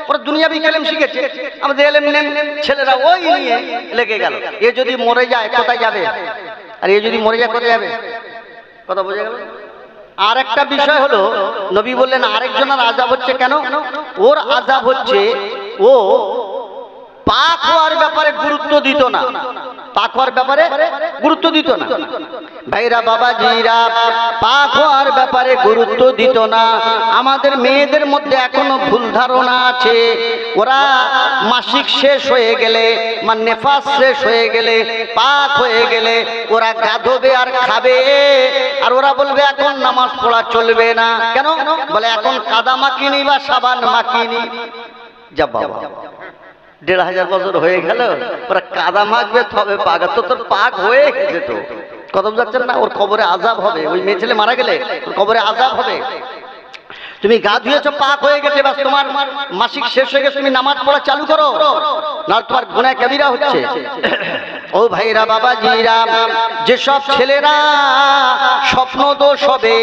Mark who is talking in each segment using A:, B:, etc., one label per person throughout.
A: ওরা দুনিয়াবি এলেম শিখেছে, আমাদের এলেম নেন ছেলেরা ওই নিয়ে লেগে গেল। এ যদি মরে যায় কোথায় যাবে? আর এ যদি মরে যায় কোথায় যাবে? কথা বোঝা গেল? আর একটা বিষয় হলো, নবী বললেন আরেকজনের আযাব হচ্ছে কেন? ওর আযাব হচ্ছে ও পাক হওয়ার ব্যাপারে গুরুত্ব দিত না, পাক হওয়ার ব্যাপারে গুরুত্ব দিত না। ভাইরা বাবাজিরা, পাক হওয়ার ব্যাপারে গুরুত্ব দিত না। আমাদের মেয়েদের মধ্যে এখনো ভুল ধারণা আছে, ওরা মাসিক শেষ হয়ে গেলে, মানে নেফাস শেষ হয়ে গেলে, পাক হয়ে গেলে ওরা গাধবে আর খাবে, আর ওরা বলবে এখন নামাজ পড়া চলবে না। কেন? বলে এখন কাদা মাখিনি বা সাবান মাখিনি। যা বাবা, ১,৫০০ বছর হয়ে গেল, ওরা কাদা মাখবে তবে পাক। তো তোর পাক হয়ে গেছে তো, কথা বুঝাচ্ছেন না? ওর কবরে আযাব হবে, ওই মেয়ে ছেলে মারা গেলে ওর কবরে আযাব হবে। তুমি গা ধুয়েছো, পাক হয়ে গেছে, বাস তোমার মাসিক শেষ হয়ে গেছে, তুমি নামাজ পড়া চালু করো, না তোমার গুনাহ কবিরা হচ্ছে। ও ভাইরা বাবাজিরা, যেসব ছেলেরা স্বপ্ন দোষ হবে,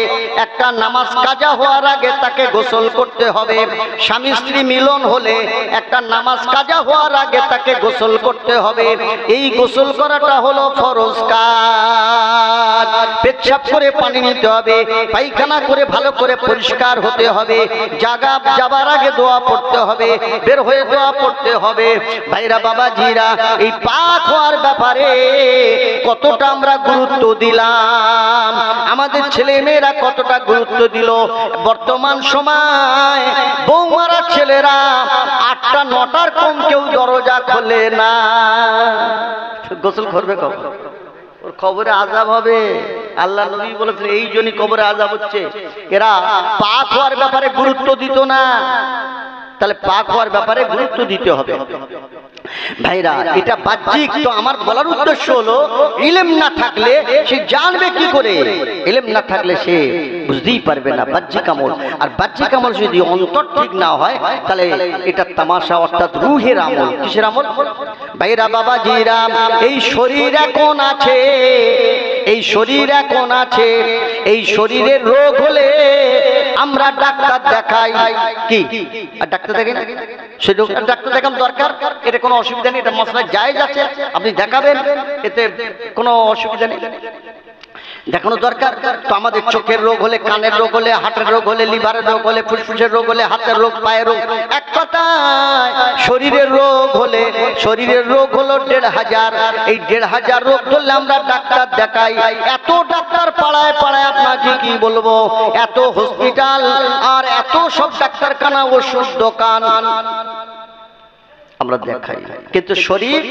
A: একটা নামাজ কাজা হওয়ার আগে তাকে গোসল করতে হবে। স্বামী স্ত্রী মিলন হলে একটা নামাজ কাজা হওয়ার আগে তাকে গোসল করতে হবে। এই গোসল করাটা হলো ফরজ কাজ। পেচ্ছাপ করে পানি নিতে হবে, পায়খানা করে ভালো করে পরিষ্কার হতে হবে, জাগা যাবার আগে দোয়া পড়তে হবে, বের হয়ে দোয়া পড়তে হবে। ভাইরা বাবাজিরা, এই পাক হওয়ার ব্যাপারে কতটা আমরা গুরুত্ব দিলাম, আমাদের ছেলে মেয়েরা কতটা গুরুত্ব দিল। বর্তমান সময় বৌমারা ছেলেরা ৮টা ৯টার কম কেউ দরজা খোলে না। গোসল করবে কখন? ওর কবরে আযাব হবে। আল্লাহ নবী বলেছেন এই জন্যই কবরে আযাব হচ্ছে, এরা পাক হওয়ার ব্যাপারে গুরুত্ব দিত না। তাহলে পাক হওয়ার ব্যাপারে গুরুত্ব দিতে হবে। ভাইরা, এটা বাহ্যিক। তো আমার বলার উদ্দেশ্য হলো, ইলম না থাকলে সে জানবে কি করে? ইলম না থাকলে সে বুঝতেই পারবে না বাহ্যিক আমল। আর বাহ্যিক আমল যদি অন্তর ঠিক না হয়, তাহলে এটা তামাশা, অর্থাৎ রুহের আমল। কিসের আমল? ভাইরা বাবাজিরা, এই শরীর এখন আছে, এই শরীর এখন আছে, এই শরীরের রোগ হলে আমরা ডাক্তার দেখাই। কি আর ডাক্তার দেখাই না? সে ডাক্তার দেখান দরকার, এটা কোনো অসুবিধা নেই, এটা মশলা জায়েজ আছে, আপনি দেখাবেন, এতে কোনো অসুবিধা নেই, দেখানো দরকার। তো আমাদের চোখের রোগ হলে, কানের রোগ হলে, হার্টের রোগ হলে, লিভারের রোগ হলে, ফুসফুসের রোগ হলে, হাতের রোগ, পায়ের রোগ, এক কথায় শরীরের রোগ হলে, শরীরের রোগ হলো ১,৫০০। এই ১,৫০০ রোগ ধরলে আমরা ডাক্তার দেখাই। এত ডাক্তার পাড়ায় পাড়ায়, আপনাকে কি বলবো, এত হসপিটাল আর এত সব ডাক্তারখানা, ওষুধ দোকান আমরা দেখাই, কিন্তু শরীর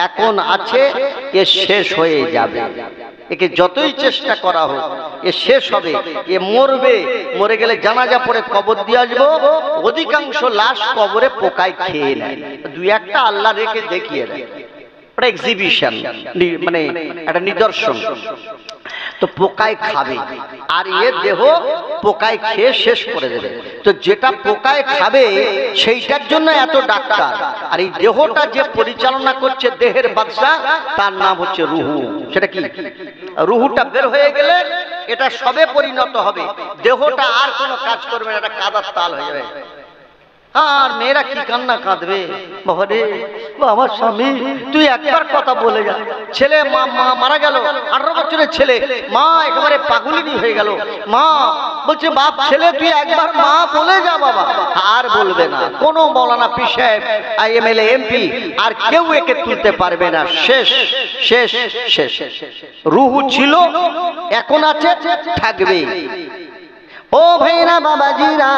A: এখন আছে, এ শেষ হয়ে যাবে। একে যতই চেষ্টা করা হোক, এ শেষ হবে, এ মরবে। মরে গেলে জানাজা পড়ে কবর দিয়ে আসবো, অধিকাংশ লাশ কবরে পোকায় খেয়ে নেয়। ২-১টা আল্লাহ রেখে দেখিয়ে দেয়, ওটা এক্সিবিশন, মানে একটা নিদর্শন। তো পোকায় খাবে, আর এ দেহ পোকায় খেয়ে শেষ করে দেবে। তো যেটা পোকায় খাবে সেইটার জন্য এত ডাক্তার। আর এই দেহটা যে পরিচালনা করছে, দেহের বাদশা, তার নাম হচ্ছে রুহু। সেটা কি? রুহুটা বের হয়ে গেলে এটা সবে পরিণত হবে, দেহটা আর কোনো কাজ করবে না, এটা কাদার তাল হয়ে যাবে। আর মেয়েরা কি কান্না কাঁদবে, বাবা রে, আমার স্বামী তুই একবার কথা বলে যা। ছেলে মারা গেল, 18 বছরের ছেলে, মা একেবারে পাগলিনী হয়ে গেল। মা বলছে, বাপ ছেলে তুই একবার মা বলে যা বাবা। আর বলবে না, কোনো মৌলানা পীর সাহেব, এমএলএ এমপি আর কেউ একে তুলতে পারবে না। শেষ শেষ শেষ। রুহু ছিল, এখন আছে, থাকবে। ও ভাইরা বাবাজিরা,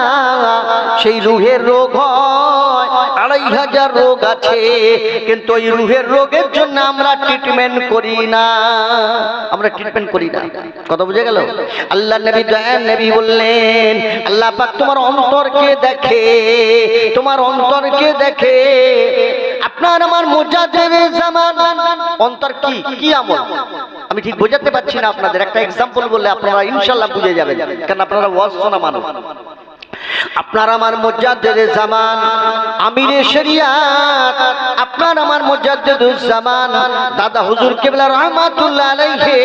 A: সেই রুহের রোগ হয়, ২,৫০০ রোগ আছে, কিন্তু ওই রুহের রোগের জন্য আমরা ট্রিটমেন্ট করি না, আমরা ট্রিটমেন্ট করি না। কথা বুঝে গেল? আল্লাহ নবী, দয়ার নবী বললেন, আল্লাহ পাক তোমার অন্তরকে দেখে, তোমার অন্তরকে দেখে। আপনার আমার মুজাদ্দিদে জামান অন্তর কি কি আমল আমি ঠিক বোঝাতে পারছি না আপনাদের। একটা এক্সাম্পল বললে আপনারা ইনশাআল্লাহ বুঝে যাবেন, কারণ আপনারা ওয়াজ শোনা মানুষ। আপনার আমার মুজাদ্দিদে জামান আমিরে শরিয়াত, আপনার আমার মুজাদ্দিদুজ জামান দাদা হুজুর কিবলা রাহমাতুল্লাহ আলাইহি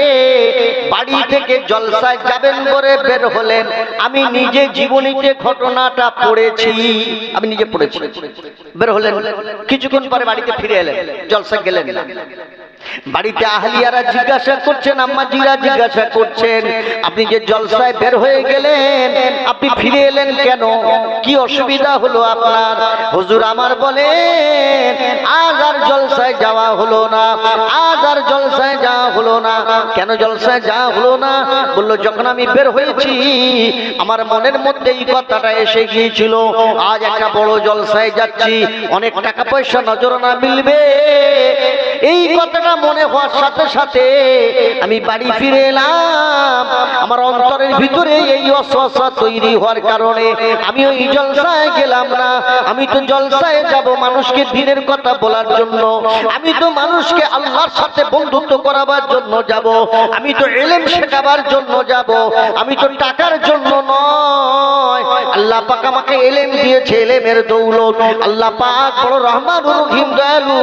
A: বাড়ি থেকে জলসায় যাবেন বলে বের হলেন। আমি নিজে জীবনীতে ঘটনাটা পড়েছি, আমি নিজে পড়েছি। বের হলেন, কিছুক্ষণ পরে বাড়িতে ফিরে এলেন, জলসা গেলেন না। বাড়িতে আহলিয়ারা জিজ্ঞাসা করছেন, আম্মাজিরা জিজ্ঞাসা করছেন, আপনি যে জলসায় বের হয়ে গেলেন, আপনি ফিরে এলেন কেন? কি অসুবিধা হলো আপনার? হুজুর আমার বলেন, আজ আর জলসায় যাওয়া হলো না, আজ আর জলসায় যাওয়া হলো না। কেন জলসায় যাওয়া হলো না? বললো, যখন আমি বের হয়েছি আমার মনের মধ্যে এই কথাটা এসে গিয়েছিল, আজ একটা বড় জলসায় যাচ্ছি, অনেক টাকা পয়সা নজরানা মিলবে। এই কথাটা মনে হওয়ার সাথে সাথে আমি বাড়ি ফিরে এলাম। আমার অন্তরের ভিতরে এই অসহসা তৈরি হওয়ার কারণে আমি ওই জলসায় গেলাম না। আমি তো জলসায় যাব মানুষকে দিনের কথা বলার জন্য, আমি তো মানুষকে আল্লাহর সাথে বন্ধুত্ব করাবার জন্য যাব, আমি তো ইলম শেখাবার জন্য যাব, আমি তো টাকার জন্য নয়। আল্লাহ পাক আমাকে ইলম দিয়েছে, ইলমের দৌলত। আল্লাহ পাক বড় রহমানুর রহিম দয়ালু,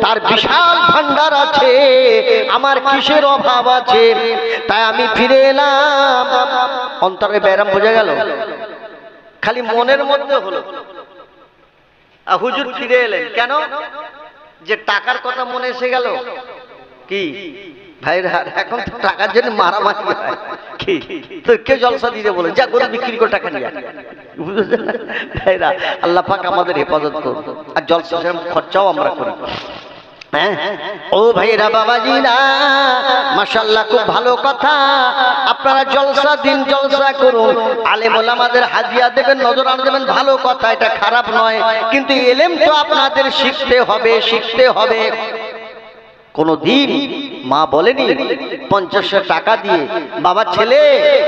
A: তার বিশাল ভান্ডার আছে, আমার কিসের অভাব আছে? তাই আমি ফিরে এলাম। অন্তরে ব্যারাম বোঝা গেল, খালি মনের মধ্যে হলো। হুজুর ফিরে এলেন কেন? যে টাকার কথা মনে এসে গেল। কি ভাইরা, এখন তো টাকার জন্য মারামারি হয়। কি তো কে জলসা দিতে বলে, যা গরু বিক্রি করে টাকা নিয়ে। বুঝলেন না ভাইরা? আল্লাহ পাক আমাদের হেফাজত করুন, আর জলসা খরচাও আমরা করি। ও ভাইরা বাবাজিরা, মাশাআল্লাহ, খুব ভালো কথা। আপনারা জলসা দিন, জলসা করুন, আলেম ওলামাদের হাদিয়া দেবেন, নজরানা দেবেন, ভালো কথা, এটা খারাপ নয়। কিন্তু ইলম তো আপনাদের শিখতে হবে, শিখতে হবে। কোনদিন মা বলেনি 50 টাকা দিয়ে, বাবা ছেলে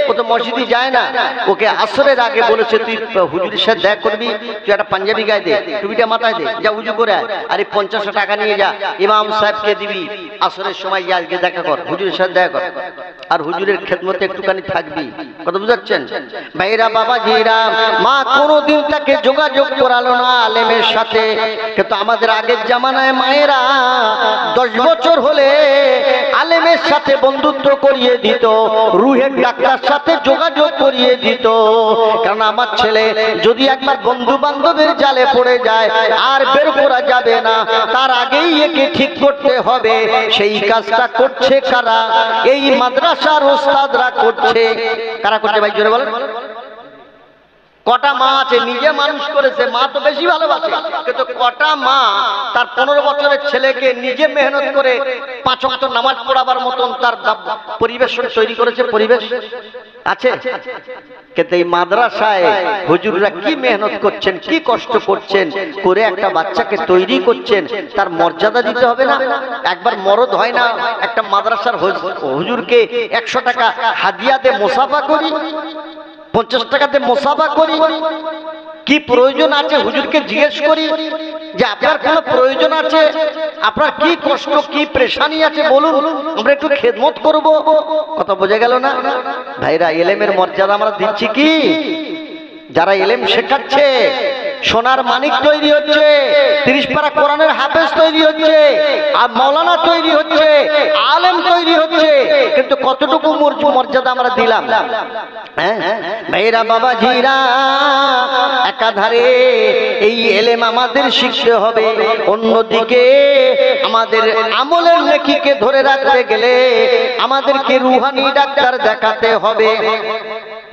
A: ও তো মসজিদে যায় না, ওকে আসরের আগে বলেছে তুই হুজুরের সাথে দেখা করবি, তুই একটা পাঞ্জাবি গায়ে দে, টুপিটা মাথায় দে, যা উজু করে আয়, আর এই 50 টাকা নিয়ে যা, ইমাম সাহেবকে দিবি, আসরের সময় গিয়ে আজকে দেখা কর, হুজুরের সাথে দেখা কর, আর হুজুরের খেদমতে একটুখানি থাকবি। কথা বুঝাচ্ছেন ভাইরা বাবাজিরা? মা কোনোদিন তাকে যোগাযোগ করালো না আলেমের সাথে। কিন্তু আমাদের আগের জামানায় মায়েরা 10 বছর হলে আলেমের সাথে বন্ধুত্ব করিয়ে দিত, রুহের ডাক্তার সাথে যোগাযোগ করিয়ে দিত। কারণ আমার ছেলে যদি একবার বন্ধু বান্ধবের জালে পড়ে যায় আর বের করা যাবে না, তার আগেই একে ঠিক করতে হবে। সেই কাজটা করছে কারা? এই মাদ্রাসার ওস্তাদরা করছে। কারা করছে ভাই জোরে বলেন? কটা মা আছে নিজে মানুষ করেছে, মা তো বেশি ভালোবাসে, কিন্তু কটা মা তার 15 বছরের ছেলেকে নিজে মেহনত করে 5 ওয়াক্ত নামাজ পড়াবার মতন তার পরিবেশ তৈরি করেছে? পরিবেশ আছে। কিন্তু এই মাদ্রাসায় হুজুররা কি মেহনত করছেন, কি কষ্ট করছেন করে একটা বাচ্চাকে তৈরি করছেন, তার মর্যাদা দিতে হবে না? একবার মরদ হয় না একটা মাদ্রাসার হুজুরকে 100 টাকা হাদিয়া দিয়ে মুসাফা করি, 50 টাকাতে মুসাফা করি? কি প্রয়োজন আছে হুজুরকে জিজ্ঞেস করি যে আপনার কোনো প্রয়োজন আছে, আপনার কি কষ্ট, কি পেরেশানি আছে বলুন, আমরা একটু খেদমত করব। কথা বোঝা গেল না ভাইরা? ইলমের মর্যাদা আমরা দিচ্ছি কি? যারা ইলম শেখাচ্ছে সোনার মানিক তৈরি হচ্ছে, 30 পারা কোরআনের হাফেজ তৈরি হচ্ছে, আর মাওলানা তৈরি হচ্ছে, আলেম তৈরি হচ্ছে, কিন্তু কতটুকু মর্যাদা আমরা দিলাম? ভাইরা বাবাজিরা, একাধারে এই ইলম আমাদের শিখতে হবে, অন্যদিকে আমাদের আমলের নেকিকে ধরে রাখতে গেলে আমাদেরকে রুহানি ডাক্তার দেখাতে হবে,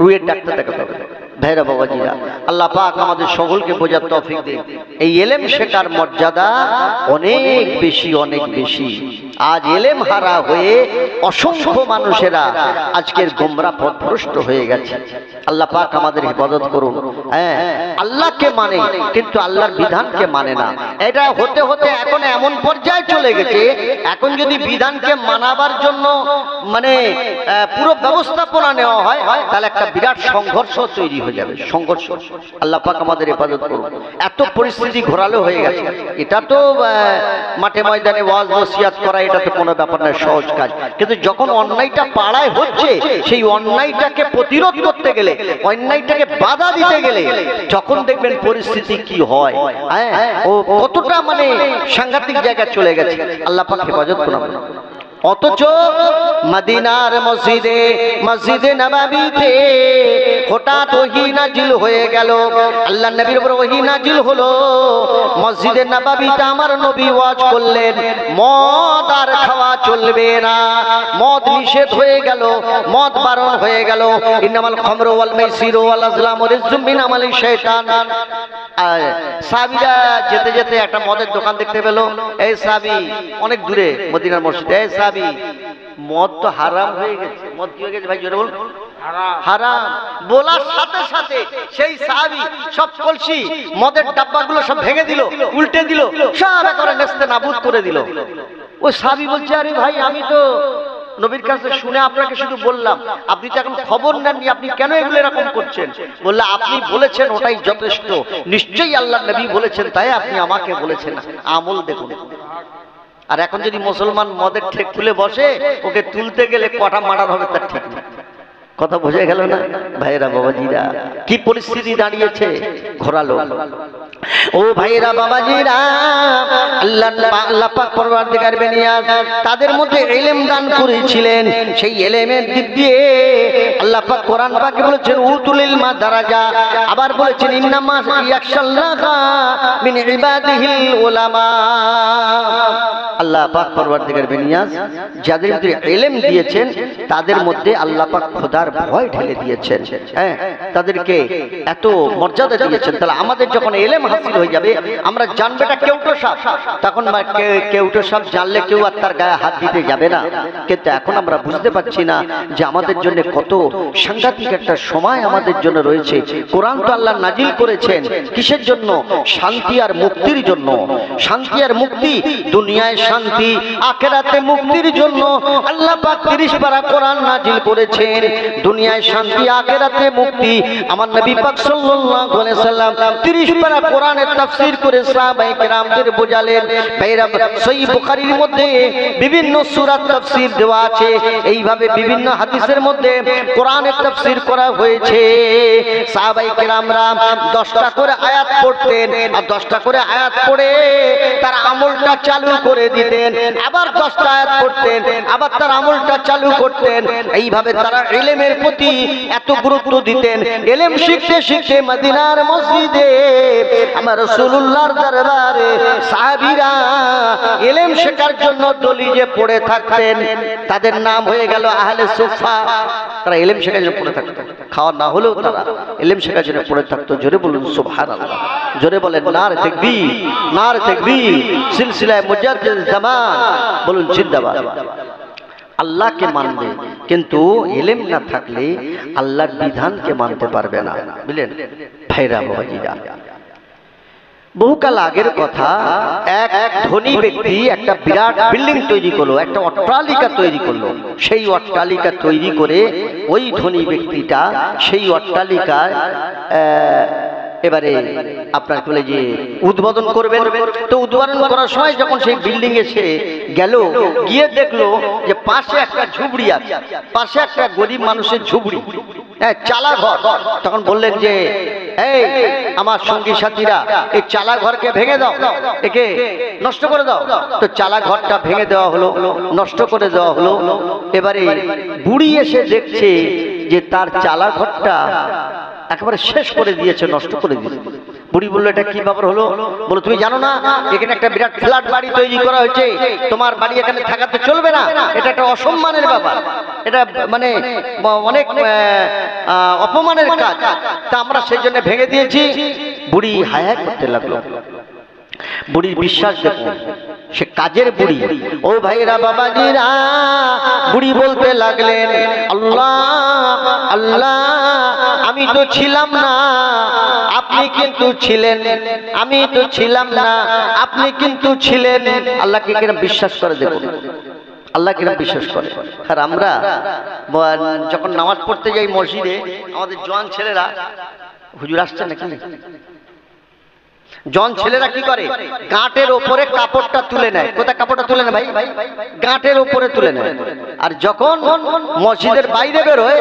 A: রুহের ডাক্তার দেখাতে হবে। ভাইরা বাবাজিরা, আল্লাহ পাক আমাদের সকলকে বোঝার তৌফিক দিন। এই ইলম শেখার মর্যাদা অনেক বেশি, অনেক বেশি। আজ ইলম হারা হয়ে অসংখ্য মানুষেরা আজকের গোমরা পথভ্রষ্ট হয়ে গেছে। আল্লাহ পাক আমাদের ইবাদত করুন। আল্লাহকে মানে কিন্তু আল্লাহর বিধানকে মানে না। এটা হতে হতে এখন এমন পর্যায়ে চলে গেছে, এখন যদি বিধানকে মানাবার জন্য মানে পুরো ব্যবস্থাপনা নেওয়া হয়, তাহলে একটা বিরাট সংঘর্ষ তৈরি হয়ে যাবে, সংঘর্ষ। আল্লাহ পাক আমাদের ইবাদত করুন। এত পরিস্থিতি ঘোরালো হয়ে গেছে, এটা তো মাঠে ময়দানে ওয়াজ নসিহত করা এটা তো কোনো ব্যাপার নয়, সহজ কাজ। কিন্তু যখন অন্যায়টা পাড়ায় হচ্ছে, সেই অন্যায়টাকে প্রতিরোধ করতে গেলে, অন্যায়টাকে বাধা দিতে গেলে, যখন দেখবেন পরিস্থিতি কি হয়, হ্যাঁ, ও কতটা মানে সাংঘাতিক জায়গায় চলে গেছে। আল্লাহ পাক হেফাজত করুন। অথচ মদিনার মসজিদে নববীতে হঠাৎ ওহী নাজিল হয়ে গেল। আল্লাহ নবীর উপর ওহী নাজিল হলো। মসজিদে নববীতে আমার নবী ওয়াজ করলেন, মদ আর খাওয়া চলবে না, মদ নিষেধ হয়ে গেল, মদ বারণ হয়ে গেল। ইন্নামাল খামরু ওয়াল মাইসিরু ওয়াল আজলামু রিজসুম মিন আমালি শাইতান। সাহাবীরা যেতে যেতে একটা মদের দোকান দেখতে পেল। এই সাহাবী অনেক দূরে মদিনার মসজিদে, এই সাহাবী, মদ তো হারাম হয়ে গেছে। মদ কি হয়ে গেছে ভাই, জোরে বলুন। হারাম বলার সাথে সাথে সেই সাহাবী সব কলসি মদের ডাব্বাগুলো সব ভেঙে দিল, উল্টে দিল, সব একেবারে নেস্তে নাবুদ করে দিল। ওই সাহাবী বলছে, আরে ভাই, আমি তো নবীর কাছে শুনে আপনাকে শুধু বললাম, আপনি তো এখন খবর নেননি, আপনি কেন এগুলো এরকম করছেন? বললে, আপনি বলেছেন ওটাই যথেষ্ট, নিশ্চয়ই আল্লাহ নবী বলেছেন, তাই আপনি আমাকে বলেছেন। আমল দেখুন। আর এখন যদি মুসলমান মদের ঠেক খুলে বসে, ওকে তুলতে গেলে কটা মারার হবে তার ঠিক নেই। কথা বোঝা গেল না ভাইরা বাবাজিরা? কি পরিস্থিতি দাঁড়িয়েছে, ঘোরালো। ও ভাইরা বাবাজিরা, আল্লাহ পাক পরওয়ারদিগার বেনিয়াজ তাদের মধ্যে ইলম দান করেছিলেন। সেই ইলমের দিক দিয়ে আল্লাহ পাক কোরআন পাকে বলেছেন, উতুল ইলমা দারাজা। আবার বলেছেন, ইন্নামা ইয়াখশাল্লাহা মিন ইবাদিহিল উলামা। আল্লাহ পাক পরওয়ারদিগার বেনিয়াজ যাদের মধ্যে ইলম দিয়েছেন, তাদের মধ্যে আল্লাহ পাক খোদার ভয় ঢেলে দিয়েছেন। হ্যাঁ, তাদেরকে এত মর্যাদা দিয়েছেন। তাহলে আমাদের যখন ইলম হাসিল হয়ে যাবে, আমরা জানবে এটা কেউটো সাপ, তখন কেউটো সাপ জানলে কেউ আর তার গায়ে হাত দিতে যাবে না। কিন্তু এখন আমরা বুঝতে পারছি না যে আমাদের জন্য কত সাংঘাতিক একটা সময় আমাদের জন্য রয়েছে। কোরআন তো আল্লাহ নাজিল করেছেন কিসের জন্য? শান্তি আর মুক্তির জন্য। শান্তি আর মুক্তি, দুনিয়ায় শান্তি, আখিরাতে মুক্তির জন্য আল্লাহ পাক 30 পারা কোরআন নাজিল করেছেন। দুনিয়ায় শান্তি, আখিরাতে মুক্তি। আমার নবী পাক সাল্লাল্লাহু আলাইহি সাল্লাম 30 পারা কোরআনের তাফসীর করে সাহাবায়ে কেরামদের বোঝালেন। ভাইরা, সহিহ বুখারীর মধ্যে বিভিন্ন সূরা তাফসীর দেওয়া আছে। এইভাবে বিভিন্ন হাদিসের মধ্যে কোরআনের তাফসীর করা হয়েছে। সাহাবায়ে কেরামরা 10টা করে আয়াত পড়তেন, আর 10টা করে আয়াত পড়ে তার আমলটা চালু করে দিতেন। আবার 10টা আয়াত পড়তেন, আবার তার আমলটা চালু করতেন। এইভাবে তারা ইলমের প্রতি এত গুরুত্ব দিতেন। ইলম শিখতে শিখতে মদিনার মসজিদে আমার রাসূলুল্লাহর দরবারে সাহাবীরা ইলম শেখার জন্য দলিজে পড়ে থাকতেন। তাদের নাম হয়ে গেল আহলে সুফা। তারা ইলম শেখার জন্য পড়ে থাকতেন, খাওয়া না হলেও তারা ইলম শেখার জন্য পড়ে থাকতো। জোরে বলুন সুবহানাল্লাহ, জোরে বলেন নারে তাকবীর, নারে তাকবীর। সিলসিলায়ে মুজাদ্দিদ জামান বলুন জিন্দাবাদ। আল্লাহকে মানবে, কিন্তু ইলম না থাকলে আল্লাহর বিধানকে মানতে পারবে না। বুঝলেন ভাইরা বাবাজিরা? বহুকাল আগের কথা, এক ধনী ব্যক্তি একটা বিরাট বিল্ডিং তৈরি করলো, একটা অট্টালিকা তৈরি করলো। সেই অট্টালিকা তৈরি করে ওই ধনী ব্যক্তিটা সেই অট্টালিকায় এবারে আপনার বলে যে উদ্বোধন করবেন। তো উদ্বোধন করার সময় যখন সেই বিল্ডিং এ সে গেল, গিয়ে দেখলো যে পাশে একটা ঝুপড়ি আছে, পাশে একটা গরিব মানুষের ঝুপড়ি, হ্যাঁ, চালা ঘর। তখন বললেন যে, এই আমার সঙ্গী সাথীরা, এই চালা ঘরকে ভেঙে দাও, একে নষ্ট করে দাও। তো চালা ঘরটা ভেঙে দেওয়া হলো, নষ্ট করে দেওয়া হলো। এবারে বুড়ি এসে দেখছে যে তার চালা ঘরটা একেবারে শেষ করে দিয়েছে, নষ্ট করে দিয়েছে। বুড়ি বললো, এটা কি ব্যাপার হলো? বলো, তুমি জানো না এখানে একটা বিরাট ফ্ল্যাট বাড়ি তৈরি করা হয়েছে, তোমার বাড়ি এখানে থাকাতে চলবে না, এটা একটা অসম্মানের ব্যাপার, এটা মানে অনেক অপমানের কাজ, তা আমরা সেই জন্য ভেঙে দিয়েছি। বুড়ি হায় হায় করতে লাগলো। বুড়ির বিশ্বাস দেখুন, সে কাজের বুড়ি। ও ভাইরা বাবাজিরা, বুড়ি বলতে লাগলেন, আল্লাহ আল্লাহ, আমি তো ছিলাম না, আপনি কিন্তু ছিলেন, আমি তো ছিলাম না, আপনি কিন্তু ছিলেন। আল্লাহকে কিরকম বিশ্বাস করে দেখুন, আল্লাহ কিরকম বিশ্বাস করে। আর আমরা যখন নামাজ পড়তে যাই মসজিদে, আমাদের জওয়ান ছেলেরা, হুজুর আসছেন নাকি, জন ছেলেরা কি করে, গাঁটের ওপরে কাপড়টা তুলে নেয়। কোথায় কাপড়টা তুলে নেয় ভাই? গাঁটের ওপরে তুলে নেয়। আর যখন মসজিদের বাইরে বেরোয়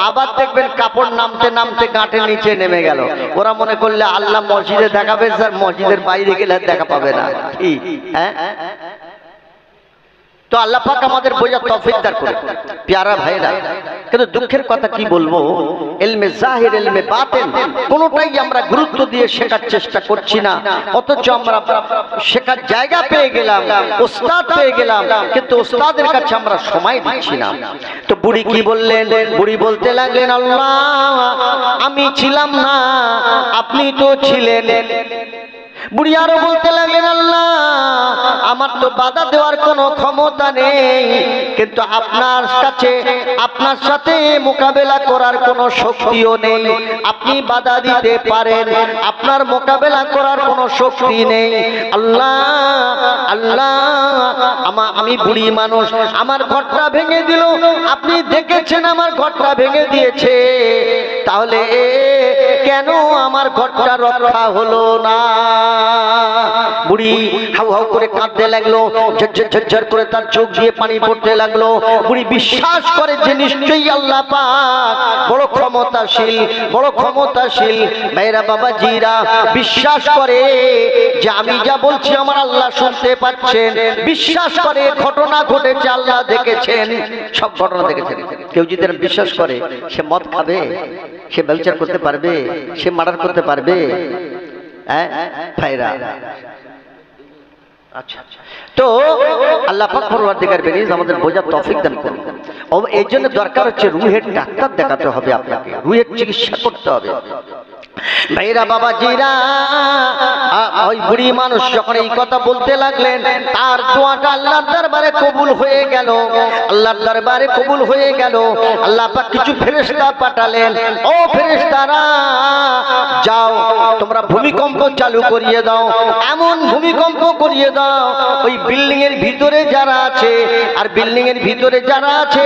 A: আবার দেখবেন কাপড় নামতে নামতে গাঁটের নিচে নেমে গেল। ওরা মনে করলে আল্লাহ মসজিদে দেখাবে, স্যার মসজিদের বাইরে গেলে আর দেখা পাবে না। কি হ্যাঁ, তো আল্লাহ পাক আমাদের বোঝার তৌফিক দান করে। প্যারা ভাইরা, কিন্তু দুঃখের কথা কি বলবো, ইলমে জাহির ইলমে বাতিন কোনোটাই আমরা গুরুত্ব দিয়ে শেখার চেষ্টা করছি না, অথচ আমরা শেখার জায়গা পেয়ে গেলাম, ওস্তাদ পেয়ে গেলাম, কিন্তু ওস্তাদের কাছে আমরা সময় দিচ্ছি না। তো বুড়ি কি বললেন? বুড়ি বলতে লাগলেন, আল্লাহ আমি ছিলাম না, আপনি তো ছিলেন। বুড়ি আরো বলতে লাগলেন, আল্লাহ আমার তো বাধা দেওয়ার কোনো ক্ষমতা নেই, কিন্তু আপনার কাছে আপনার সাথে মোকাবেলা করার কোনো শক্তিও নেই। আপনি বাধা দিতে পারেন, আপনার মোকাবেলা করার কোনো শক্তি নেই। আল্লাহ আল্লাহ আমি বুড়ি মানুষ, আমার ঘরটা ভেঙে দিল, আপনি দেখেছেন আমার ঘরটা ভেঙে দিয়েছে, তাহলে কেন আমার ঘরটা রক্ষা হলো না? বুড়ি হাউ হাউ করে কাঁদতে লাগলো, ঝরঝর ঝরঝর করে তার চোখ দিয়ে পানি পড়তে লাগলো। বুড়ি বিশ্বাস করে যে নিশ্চয়ই আল্লাহ পাক বড় ক্ষমতাশীল, বড় ক্ষমতাশীল। ভাইরা বাবাজিরা, বিশ্বাস করে যে আমি যা বলছি আমার আল্লাহ শুনতে পাচ্ছেন, বিশ্বাস করে ঘটনা ঘটেছে আল্লাহ দেখেছেন, সব ঘটনা দেখেছেন। কেউ যদি বিশ্বাস করে সে মদ খাবে, সে ব্যভিচার করতে পারবে, সে মার্ডার করতে পারবে? আচ্ছা, তো আল্লাহ পাক পরওয়ারদিগার বেরিজ আমাদের বোঝার তৌফিক দান করুন। এই জন্য দরকার হচ্ছে রুহের ডাক্তার দেখাতে হবে, আপনাকে রুহের চিকিৎসা করতে হবে। ভাইরা বাবাজিরা, ওই বুড়ি মানুষ যখন এই কথা বলতে লাগলেন, তার দোয়াটা আল্লাহর দরবারে কবুল হয়ে গেল, আল্লাহর দরবারে কবুল হয়ে গেল। আল্লাহ পাক কিছু ফেরেশতা পাঠালেন, ও ফেরেশতারা যাও তোমরা ভূমিকম্প চালু করিয়ে দাও, এমন ভূমিকম্প করিয়ে দাও ওই বিল্ডিং এর ভিতরে যারা আছে, আর বিল্ডিং এর ভিতরে যারা আছে,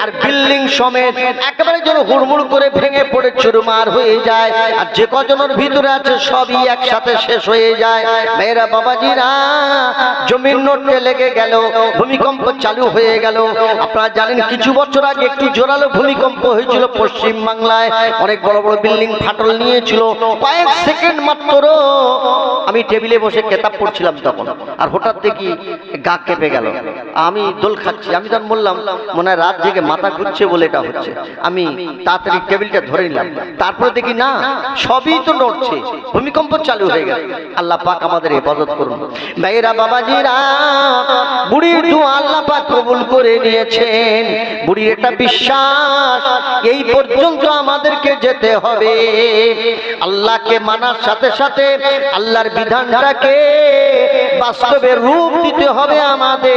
A: আর বিল্ডিং সমেত একেবারে যেন হুড়মুড় করে ভেঙে পড়ে চুরমার হয়ে যায়, আর যে কজনের ভিতরে আছে সবই একসাথে শেষ হয়ে যায়। মেয়েরা বাবাজিরা, জমির নড়তে লেগে গেল, ভূমিকম্প চালু হয়ে গেল। আপনারা জানেন কিছু বছর আগে একটু জোরালো ভূমিকম্প হয়েছিল পশ্চিম বাংলায়, অনেক বড় বড় বিল্ডিং ফাটল নিয়েছিল। কয়েক সেকেন্ড মাত্র আমি টেবিলে বসে কেতাব পড়ছিলাম তখন, আর হঠাৎ দেখি গা কেঁপে গেল। আমি দোল খাচ্ছি, আমি তখন বললাম মনে হয় রাত জেগে মাথা ঘুরছে বলে এটা হচ্ছে। আমি তাড়াতাড়ি টেবিলটা ধরে নিলাম, তারপরে দেখি না সবই তো নড়ছে, ভূমিকম্প চালু হয়ে গেল। আল্লাহ পাক আমাদের হেফাজত করুন। ভাইরা বাবাজিরা, বুড়ির দোয়া আল্লাহ পাক কবুল করে নিয়েছেন। বুড়ির একটা বিশ্বাস, এই পর্যন্ত আমাদেরকে যেতে হবে। আল্লাহকে মানার সাথে সাথে আল্লাহর বিধানটাকে বাস্তবে রূপ দিতে হবে আমাদের।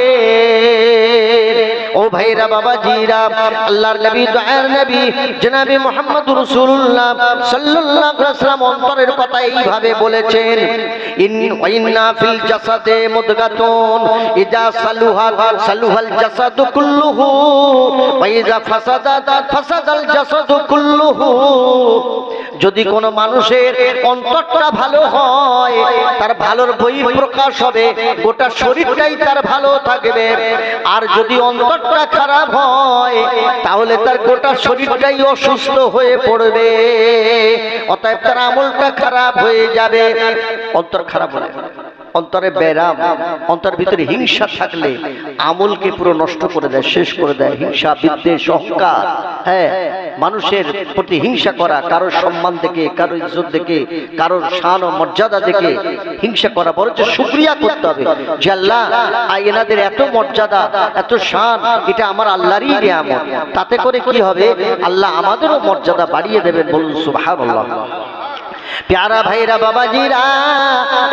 A: ও ভাইরা বাবাজিরা, আল্লাহর নবী দয়ার নবী জনাবে মুহাম্মদুর রাসূলুল্লাহ সাল্লাল্লাহু আলাইহি ওয়াসাল্লাম অন্তরের কথা এইভাবে বলেছেন, ইন্না ফিল জাসাদে মুদগাতুন ইজা সালুহাল জাসাদু কুল্লুহু ওয়া ইজা ফাসাদাত ফাসাদাল জাসাদু কুল্লুহু। যদি কোনো মানুষের অন্তরটা ভালো হয়, তার ভালোর বহিঃপ্রকাশ হবে, গোটা শরীরটাই তার ভালো থাকবে। আর যদি অন্তরটা খারাপ হয়, তাহলে তার গোটা শরীরটাই অসুস্থ হয়ে পড়বে। অতএব তার আমলটা খারাপ হয়ে যাবে। অন্তর খারাপ হলে, অন্তরে ব্যারাম, অন্তরের ভিতরে হিংসা থাকলে আমলকে পুরো নষ্ট করে দেয়, শেষ করে দেয়। হিংসা, বিদ্বেষ, অহংকার, হ্যাঁ, মানুষের প্রতি হিংসা করা, কারোর সম্মান দেখে, কারোর ইজ্জত দেখে, কারোর শান ও মর্যাদা দেখে হিংসা করা। বরঞ্চ শুকরিয়া করতে হবে যে আল্লাহ এনাদের এত মর্যাদা, এত শান, এটা আমার আল্লাহরই নিয়ামত। তাতে করে কি হবে, আল্লাহ আমাদেরও মর্যাদা বাড়িয়ে দেবেন। বলুন সুবহানাল্লাহ। প্যারা ভাইরা বাবাজিরা,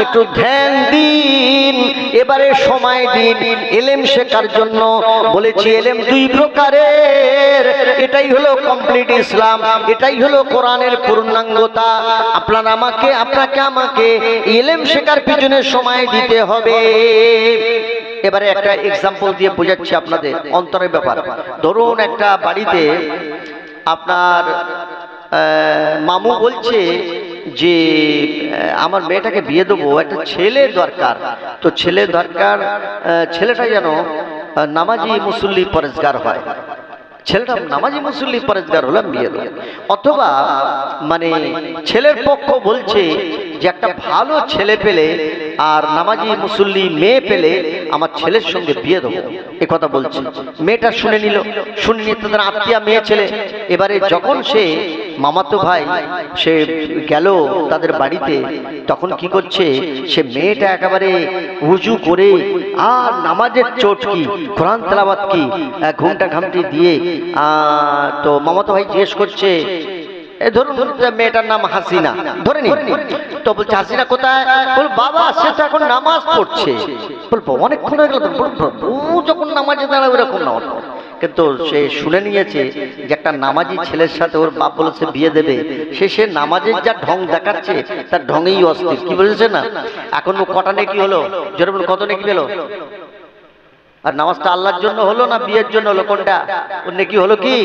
A: একটু ধ্যান দিন, এবারে সময় দিন ইলম শেখার জন্য। বলেছি ইলম দুই প্রকারের, এটাই হলো কমপ্লিট ইসলাম, এটাই হলো কোরআনের পূর্ণাঙ্গতা। আপনাকে আমাকে ইলম শেখার পিছনে সময় দিতে হবে। এবারে একটা এক্সাম্পল দিয়ে বোঝাচ্ছি আপনাদের অন্তরের ব্যাপার। ধরুন একটা বাড়িতে আপনার মামু বলছে যে আমার মেয়েটাকে বিয়ে দেবো, একটা ছেলে দরকার, তো ছেলে দরকার, ছেলেটা যেন নামাজি মুসল্লি পরেজগার হয়, ছেলেটা নামাজি মুসল্লি পরেজগার হলাম বিয়ে দেবো। অথবা মানে ছেলের পক্ষ বলছে যে একটা ভালো ছেলে পেলে আর নামাজি মুসল্লি মেয়ে পেলে আমার ছেলের সঙ্গে বিয়ে দেবো, এ কথা বলছে। মেয়েটা শুনে নিল, শুনে নিয়ে তাদের আত্মীয় মেয়ে ছেলে, এবারে যখন সে মামাতো ভাই সে গেল তাদের বাড়িতে, তখন কি করছে, সে মেয়েটা একেবারে উজু করে আর নামাজের চোট কি, কোরআন তেলাওয়াত কি, ঘুমটা ঘামটি দিয়ে তো মামাতো ভাই জিজ্ঞেস করছে, ধরুন মেয়েটার নাম হাসিনা, ধরে নি, তো বলছে হাসিনা কোথায়? বল বাবা সে তো এখন নামাজ পড়ছে। বলবো অনেকক্ষণ হয়ে গেল, ও যখন নামাজে দাঁড়াবে ওরকম নামাজ, কিন্তু সে শুনে নিয়েছে যে একটা নামাজি ছেলের সাথে ওর বাপ বলেছে বিয়ে দেবে, সে নামাজের যা ঢং দেখাচ্ছে তার ঢঙেই অস্থির। কি বলেছে না, এখন কটা নেকি হলো, যেরকম কত নেকি পেলো? আর নামাজটা আল্লাহর জন্য হলো না বিয়ের জন্য হলো? কোনটা? ওর নেকি হলো কি?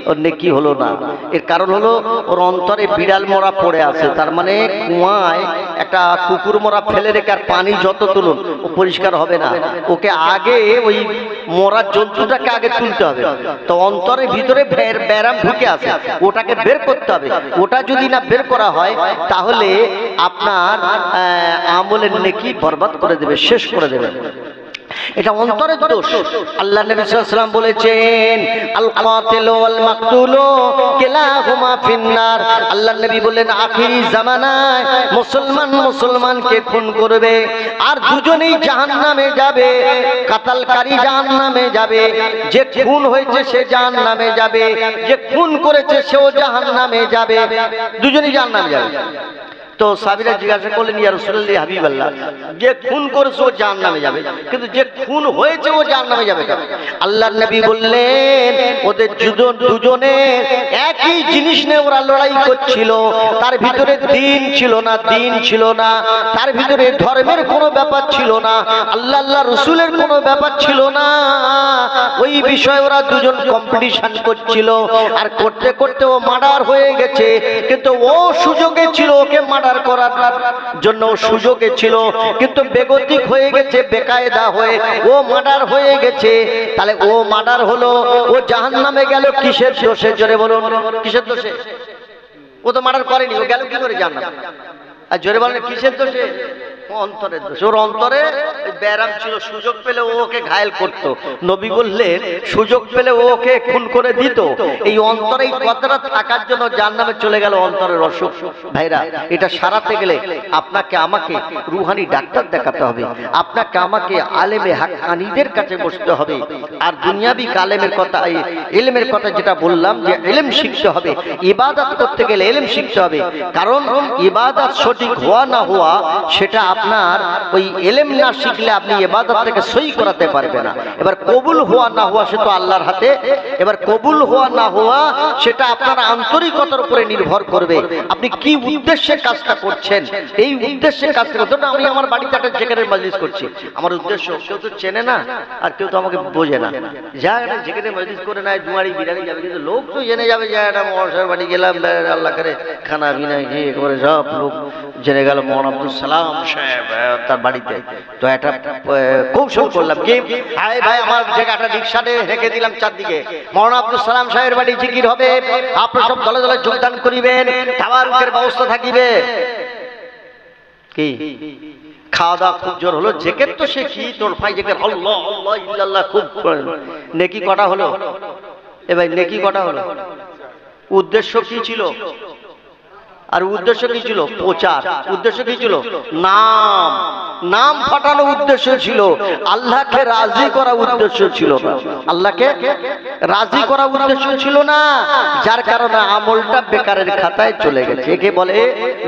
A: ওর নেকি হলো না। এর কারণ হলো ওর অন্তরে বিড়াল মরা পড়ে আছে, তার মানে কুয়ায় একটা কুকুর মরা ফেলে রেখে আর পানি যত তুলুন ও পরিষ্কার হবে না, ওকে আগে ওই মরা জন্তুটাকে আগে তুলতে হবে। তো অন্তরের ভিতরে ব্যারাম ঢুকে আছে, ওটাকে বের করতে হবে। ওটা যদি না বের করা হয় তাহলে আপনার আমলের নেকি বরবাদ করে দেবে, শেষ করে দেবে। এটা অন্তরের দোষ। আল্লাহ নবী সাল্লাল্লাহু আলাইহি ওয়াসাল্লাম বলেছেন আল কাতিলু ওয়াল মাকতুলু কিলাহুমা ফিন্নার। আল্লাহ নবী বলেন আখিরি জামানায় মুসলমানকে খুন করবে আর দুজনেই জাহান্নামে যাবে। কাতালকারী জাহান্নামে যাবে, যে খুন হয়েছে সে জাহান্নামে যাবে, যে খুন করেছে সেও জাহান্নামে যাবে, দুজনেই জাহান্নামে যাবে। তো সাহাবীরা জিজ্ঞাসা করলেন ইয়া রাসূলুল্লাহ হাবিবাল্লাহ, যে খুন করেছে ও জাহান্নামে যাবে, কিন্তু যে খুন হয়েছে ও জাহান্নামে যাবে কেন? আল্লাহর নবী বললেন ওদের দুজনের একই জিনিস নিয়ে ওরা লড়াই করছিল, তার ভিতরে দিন ছিল না, তার ভিতরে ধর্মের কোনো ব্যাপার ছিল না, আল্লাহ রাসূলের কোনো ব্যাপার ছিল না। ওই বিষয়ে ওরা দুজন কম্পিটিশন করছিল, আর করতে করতে ও মার্ডার হয়ে গেছে। কিন্তু ও সুযোগে ছিল, ওকে করার জন্য সুযোগে ছিল, কিন্তু বেগতিক হয়ে গেছে, বেকায়দা হয়ে ও মার্ডার হয়ে গেছে। তাহলে ও মার্ডার হলো, ও জাহান্নামে গেল কিসের দোষে? জোরে বলুন, কিসের দোষে? ও তো মার্ডার করেনি, ও গেল কি করে জাহান্নামে? আর জোরে বলেন কিসের দোষে? অন্তরের দোষ। ওর অন্তরে ব্যারাম ছিল, সুযোগ পেলে ওকে ঘায়েল করত। নবী বললেন সুযোগ পেলে ওকে খুন করে দিত। এই অন্তরে এই কথাটা থাকার জন্য জাহান্নামে চলে গেল, অন্তরের অসুখ। ভাইরা, এটা সারাতে গেলে আপনাকে আমাকে রুহানি ডাক্তার দেখাতে হবে, আপনাকে আমাকে আলেমে হাক্কানীদের কাছে বসতে হবে। আর দুনিয়াবি কালেমের কথা, ইলমের কথা যেটা বললাম যে ইলম শিখতে হবে, ইবাদত করতে গেলে ইলম শিখতে হবে। কারণ ইবাদত সঠিক হওয়া না হওয়া সেটা আপনার ওই ইলম না শিখলে আপনি ইবাদতটাকে সহি করাতে পারবে না। এবার কবুল হওয়া না হওয়া সেটা আল্লাহর হাতে। এবার কবুল হওয়া না হওয়া সেটা আপনার আন্তরিকতার উপরে নির্ভর করবে, আপনি কি উদ্দেশ্যে কাজটা করছেন। এই উদ্দেশ্যে কাজটা করতে, আমি আমার বাড়িতে একটা জিকিরের মজলিস করছি, আমার উদ্দেশ্য কেউ তো চেনে না আর কেউ তো আমাকে বোঝে না, যা একটা জিকিরের মজলিস করে নেয়, দুয়ারি বিরানি যাবে, কিন্তু লোক তো জেনে যাবে যে একটা মহাশয়ের বাড়ি গেলাম, আল্লাহ করে খানা বিনা খেয়ে করে সব লোক জেনে গেল মৌলানা আব্দুল সালাম সাহেব তার বাড়িতে। তো একটা কৌশল করলাম কি, আয় ভাই আমার জায়গাটা রিক্সাতে হেঁকে দিলাম চারদিকে, মৌলানা আব্দুল সালাম সাহেবের বাড়ি জিকির হবে, আপনারা সব দলে দলে যোগদান করিবেন, তাবারুকের ব্যবস্থা থাকিবে। কি খাওয়া দাওয়া খুব জোর হলো, জেকের তো সে কি তোর ভাই জেকের আল্লাহ আল্লাহ ইল্লাল্লাহ খুব। নেকি কটা হলো? এ ভাই নেকি কটা হলো? উদ্দেশ্য কি ছিল? আর উদ্দেশ্য কি ছিল? প্রচার। উদ্দেশ্য কি ছিল? নাম ফাটানো উদ্দেশ্য ছিল, আল্লাহকে রাজি করা উদ্দেশ্য ছিল না, আল্লাহকে রাজি করা উদ্দেশ্য ছিল না, যার কারণে আমলটা বেকারের খাতায় চলে গেছে। একে বলে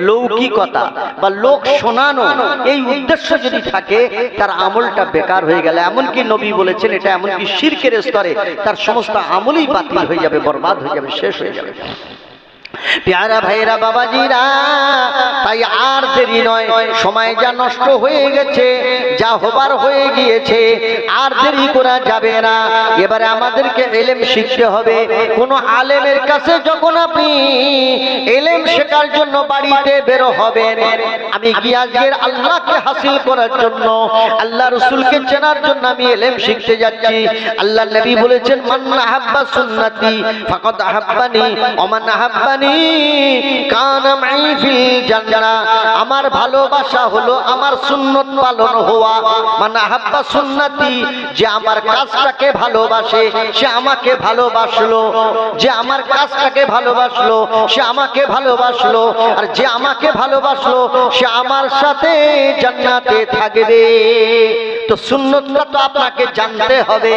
A: লৌকিকতা বা লোক শোনানো। এই উদ্দেশ্য যদি থাকে তার আমলটা বেকার হয়ে গেলে, এমনকি নবী বলেছেন এটা এমনকি শিরকের স্তরে, তার সমস্ত আমলই বাতিল হয়ে যাবে, বরবাদ হয়ে যাবে, শেষ হয়ে যাবে। প্যারা ভাইরা বাবাজিরা, তাই আর দেরি নয়, সময় যা নষ্ট হয়ে গেছে, যা হবার হয়ে গিয়েছে, আর দেরি করা যাবে না। এবারে আমাদেরকে ইলম শিখতে হবে। কোন আলেমের কাছে যখন আপনি ইলম শেখার জন্য বাড়িতে বের হবেন, আমি গিয়ে আজকের আল্লাহকে হাসিল করার জন্য, আল্লাহ রাসূলকে চেনার জন্য আমি ইলম শিখতে যাচ্ছি। আল্লাহ নবী বলেছেন, মান আহাব্বা সুন্নতি ফাকাদ আহাব্বানি ওয়া মান আহাব্বানি কানা মাই ফিল জান্নাহ। আমার ভালোবাসা হলো আমার সুন্নত পালন হওয়া। মান আহাব্বা সুন্নতি, যে আমার কাজটাকে ভালোবাসে সে আমাকে ভালোবাসলো, যে আমার কাজটাকে ভালোবাসলো সে আমাকে ভালোবাসলো, আর যে আমাকে ভালোবাসলো সে আমার সাথে জান্নাতে থাকবে। তো সুন্নতটা তো আপনাকে জানতে হবে।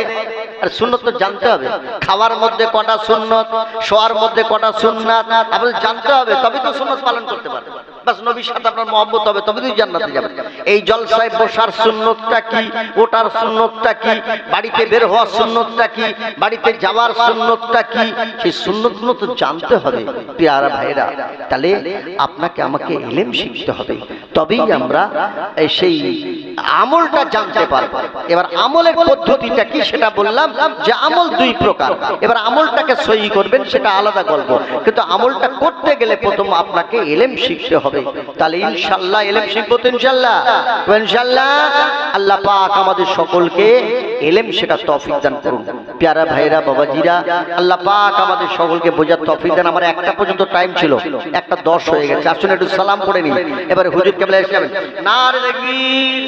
A: আর সুন্নত তো জানতে হবে। খাওয়ার মধ্যে কটা সুন্নত, শোয়ার মধ্যে কটা সুন্নাত আপনাকে জানতে হবে, তবে তো সুন্নত পালন করতে পারবেন। বাস নবীর সাথে আপনার মহব্বত হবে, তবে তো জান্নাতে যাবেন। এই জলসায় বসার সুন্নতটা কি, ওটার সুন্নতটা কি, বাড়িতে বের হওয়ার সুন্নতটা কি, বাড়িতে যাওয়ার সুন্নতটা কি, সেই সুন্নতগুলো তো জানতে হবে প্রিয়ারা ভাইরা। তাহলে আপনাকে আমাকে ইলম শিখতে হবে, তবেই আমরা সেই আমলটা জানতে পারবো। এবার আমলের পদ্ধতিটা কি সেটা বললাম, যে আমল দুই প্রকার। এবার আমলটাকে সহি করবেন সেটা আলাদা গল্প, কিন্তু আমলটা করতে গেলে প্রথম আপনাকে ইলম শিখতে হবে। তাহলে ইনশাআল্লাহ ইলম শিখবো তো ইনশাআল্লাহ। ইনশাআল্লাহ আল্লাহ পাক আমাদের সকলকে ইলম শেখার তৌফিক দান করুন। প্যারা ভাইরা বাবাজিরা, আল্লাহ পাক আমাদের সকলকে বোঝার তৌফিক দান। আমার একটা পর্যন্ত টাইম ছিল, 1:10 হয়ে গেছে। আসুন একটু সালাম করে নিই, এবারে হুজুর কেবলা এসে যাবেন। নারে তাকবীর।